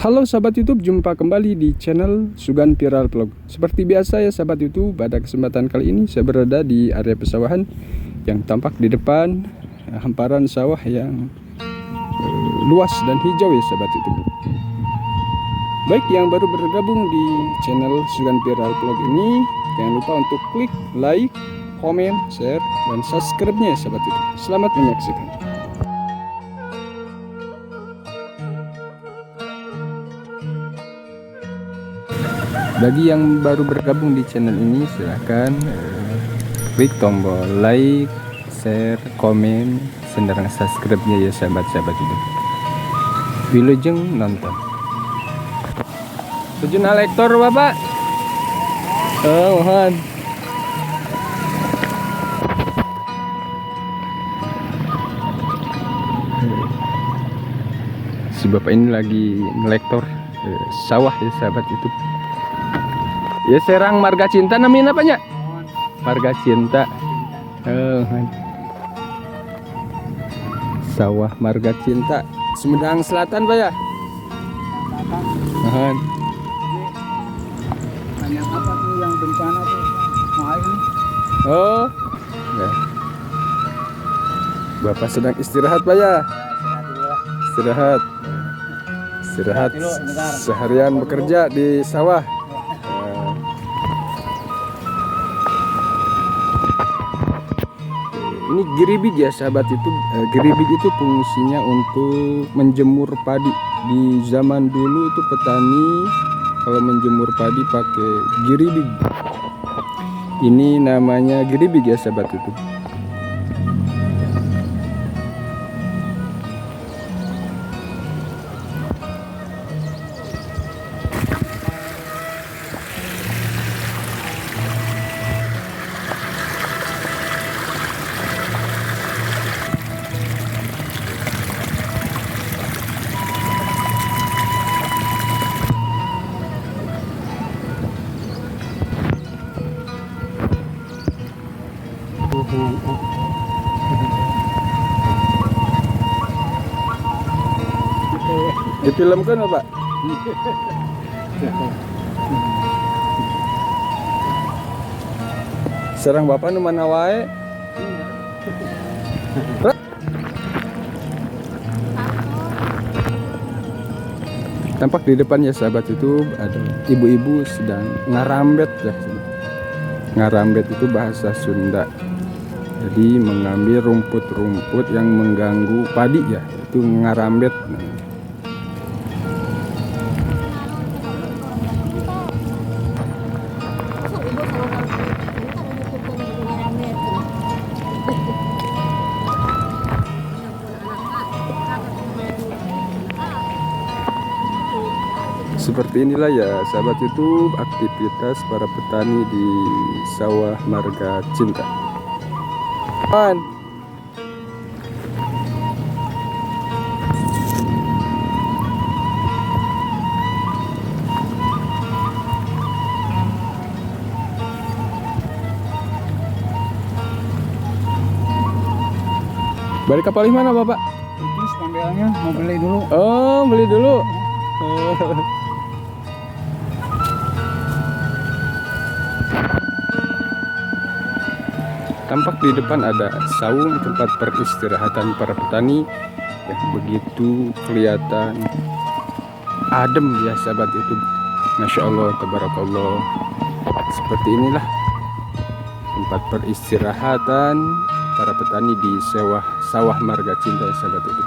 Halo sahabat YouTube, jumpa kembali di channel Sugan Viral Vlog. Seperti biasa ya sahabat YouTube, pada kesempatan kali ini saya berada di area pesawahan yang tampak di depan hamparan sawah yang luas dan hijau ya sahabat YouTube. Baik, yang baru bergabung di channel Sugan Viral Vlog ini, jangan lupa untuk klik like, komen, share, dan subscribe-nya ya sahabat YouTube. Selamat menyaksikan. Bagi yang baru bergabung di channel ini, silahkan klik tombol like, share, komen, dan subscribe-nya ya sahabat-sahabat itu. Wilujeng nonton. Tujuan lektor Bapak. Oh, mohon. Si Bapak ini lagi ngelektor sawah ya sahabat itu. Ya Serang Marga Cinta namanya apanya? Marga Cinta. Sawah Marga Cinta, Sumedang Selatan Pak ya? Mohon. Banyak apa tuh yang bencana tuh? Mahal nih. Oh. Ya. Bapak sedang istirahat Pak ya? Istirahat. Istirahat. Seharian bekerja di sawah. Ini geribig ya sahabat itu. Geribig itu fungsinya untuk menjemur padi. Di zaman dulu itu petani kalau menjemur padi pakai geribig. Ini namanya geribig ya sahabat itu. Difilmkan apa Pak? Serang Bapak nu mana wae? Tampak di depannya sahabat itu ada ibu-ibu sedang ngarambet ya. Ngarambet itu bahasa Sunda. Jadi mengambil rumput-rumput yang mengganggu padi ya, itu ngarambet. Seperti inilah ya sahabat YouTube aktivitas para petani di sawah Marga Cinta. Balik kapal mana Bapak? Terus panggilannya mau beli dulu. Oh, beli dulu. Tampak di depan ada saung tempat peristirahatan para petani yang begitu kelihatan adem ya sahabat itu. Masya Allah, tabarakallah. Seperti inilah tempat peristirahatan para petani di sawah Marga Cinta ya sahabat itu.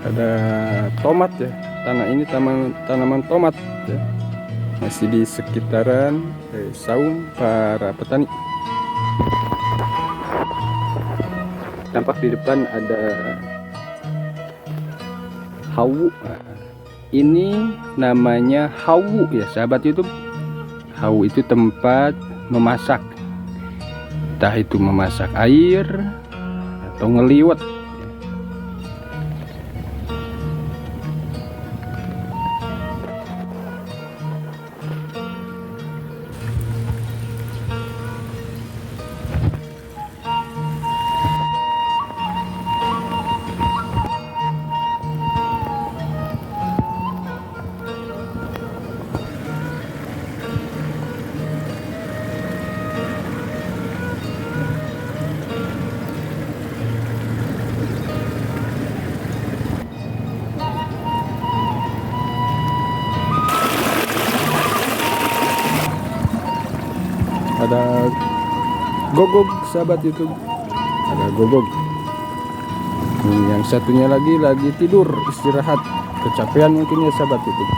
Ada tomat ya, tanah ini tanaman tomat ya, masih di sekitaran saung para petani. Tampak di depan ada hawu. Ini namanya hawu ya sahabat YouTube. Hawu itu tempat memasak, entah itu memasak air atau ngeliwet. Ada gogog sahabat YouTube. Ada gogog. Yang satunya lagi tidur istirahat, kecapean mungkin ya sahabat YouTube.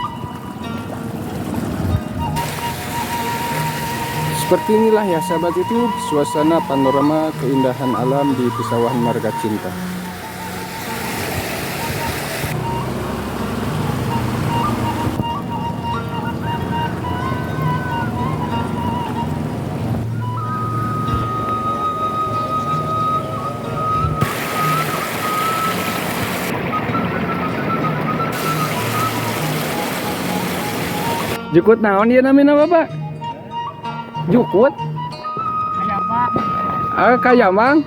Seperti inilah ya sahabat YouTube, suasana panorama keindahan alam di Pesawahan Marga Cinta. Jukut naon dia namanya apa Pak? Jukut? Kayamang.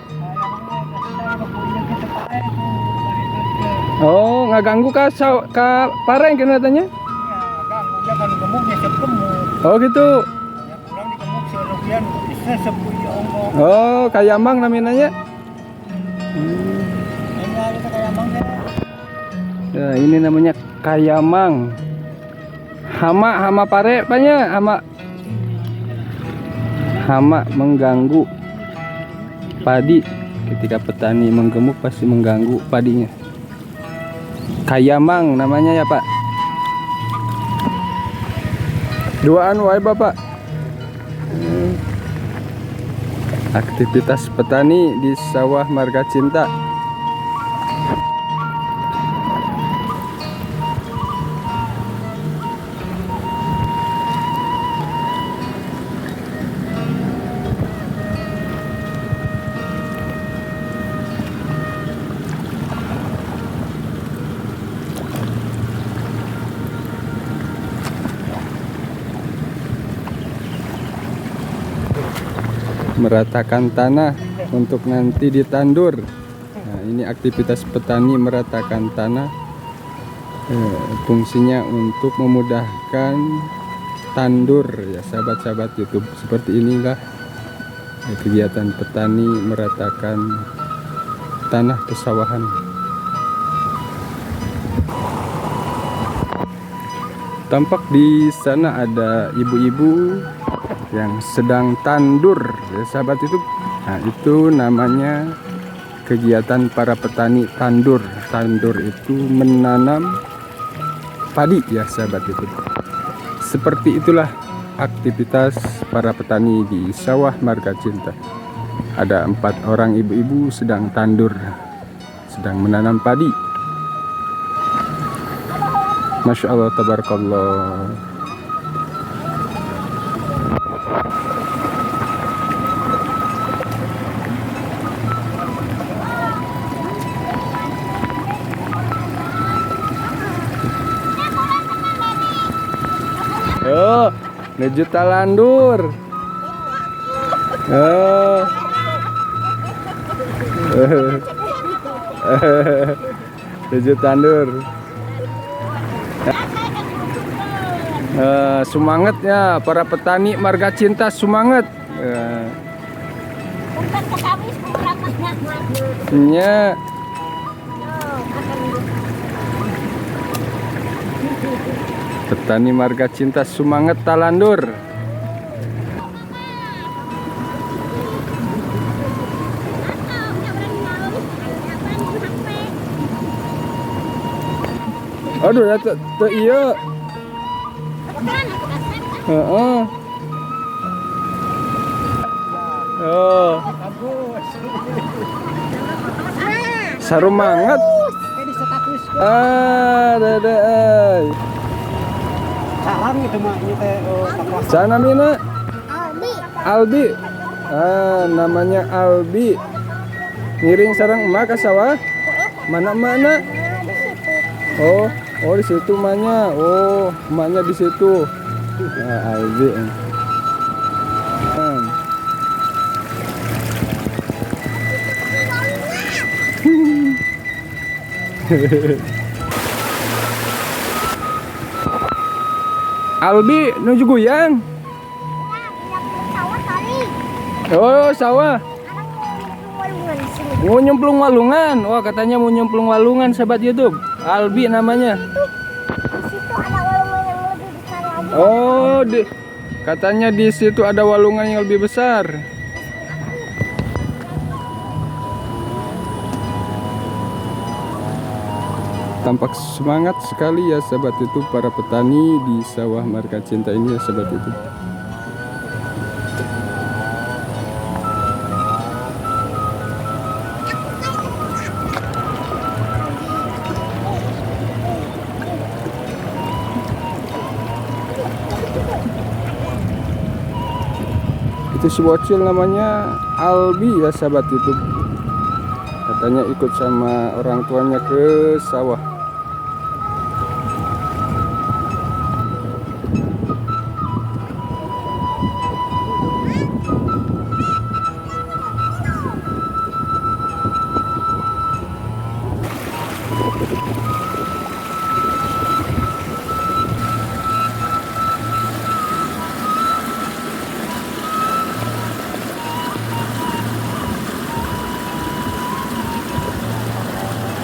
Oh, nggak ganggu ka pareng kan katanya? Oh gitu. Oh, kayamang namanya. Ya, ini namanya kayamang. Hama pare banyak, hama mengganggu padi. Ketika petani menggemuk pasti mengganggu padinya. Kayamang namanya ya Pak. Duaan wae Bapak. Aktivitas petani di sawah Marga Cinta. Meratakan tanah untuk nanti ditandur. Nah, ini aktivitas petani meratakan tanah. Fungsinya untuk memudahkan tandur ya sahabat-sahabat YouTube. Seperti inilah kegiatan petani meratakan tanah pesawahan. Tampak di sana ada ibu-ibu yang sedang tandur ya sahabat YouTube. Nah, itu namanya kegiatan para petani tandur. Tandur itu menanam padi ya sahabat YouTube. Seperti itulah aktivitas para petani di sawah Marga Cinta. Ada 4 orang ibu-ibu sedang tandur, sedang menanam padi. Masya Allah, tabarakallah. Oh, menuju talandur. Oh. Menuju tandur. Semangat ya para petani Marga Cinta, semangat. Ya. Petani Marga Cinta semangat talandur. Aduh ya tuh iya. Oh. Sarumangat. Dede. Sarang itu mah ini teh Sana mina? Albi. Namanya Albi. Ngiring sarang emak ke sawah? Mana? Oh, di situ emaknya. Oh, emaknya di situ. Albi. Albi nuju guyang. Oh, sawah. Mau nyemplung walungan. Wah, katanya mau nyemplung walungan sahabat YouTube. Albi namanya. Di situ ada walungan yang lebih besar lagi. Oh, Katanya di situ ada walungan yang lebih besar. Tampak semangat sekali ya sahabat YouTube para petani di sawah Marga Cinta ini ya sahabat YouTube. Itu si bocil namanya Albi ya sahabat YouTube. Katanya ikut sama orang tuanya ke sawah.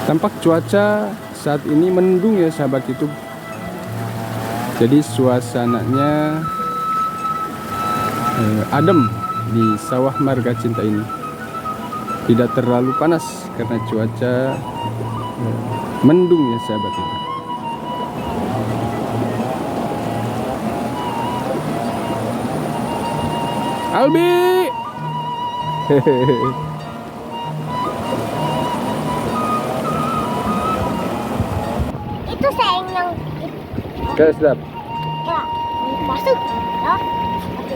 Tampak cuaca saat ini mendung ya sahabat YouTube. Jadi suasananya adem di sawah Marga Cinta ini. Tidak terlalu panas karena cuaca mendung ya sahabat YouTube. Albi. Hehehe. Itu sayang yang Oke, sedap. masuk ya.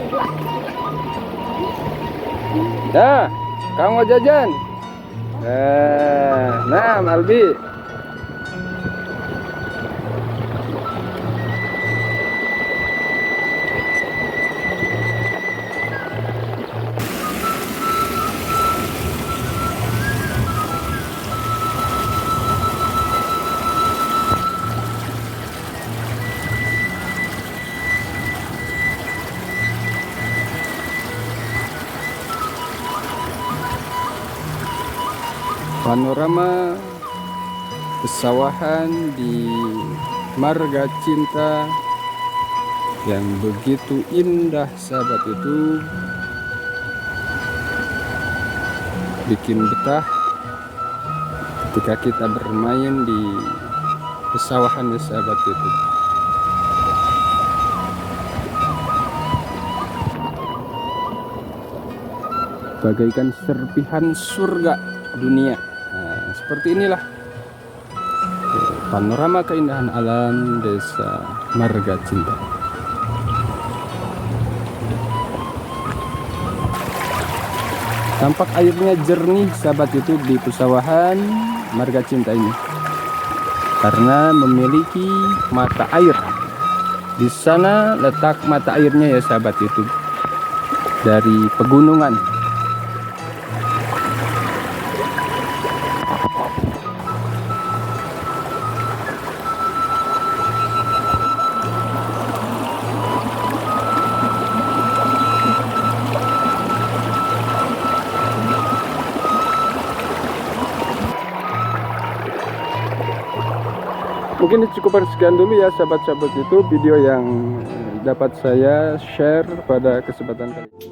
Dua. Nah, kamu mau jajan? Nah, Albi. Panorama pesawahan di Marga Cinta yang begitu indah sahabat itu, bikin betah ketika kita bermain di pesawahan ya sahabat itu. Bagaikan serpihan surga dunia. Nah, seperti inilah panorama keindahan alam desa Marga Cinta. Tampak airnya jernih sahabat itu di pesawahan Marga Cinta ini karena memiliki mata air. Di sana letak mata airnya ya sahabat itu, dari pegunungan. Mungkin cukup sekian dulu ya sahabat-sahabat itu video yang dapat saya share pada kesempatan kali ini.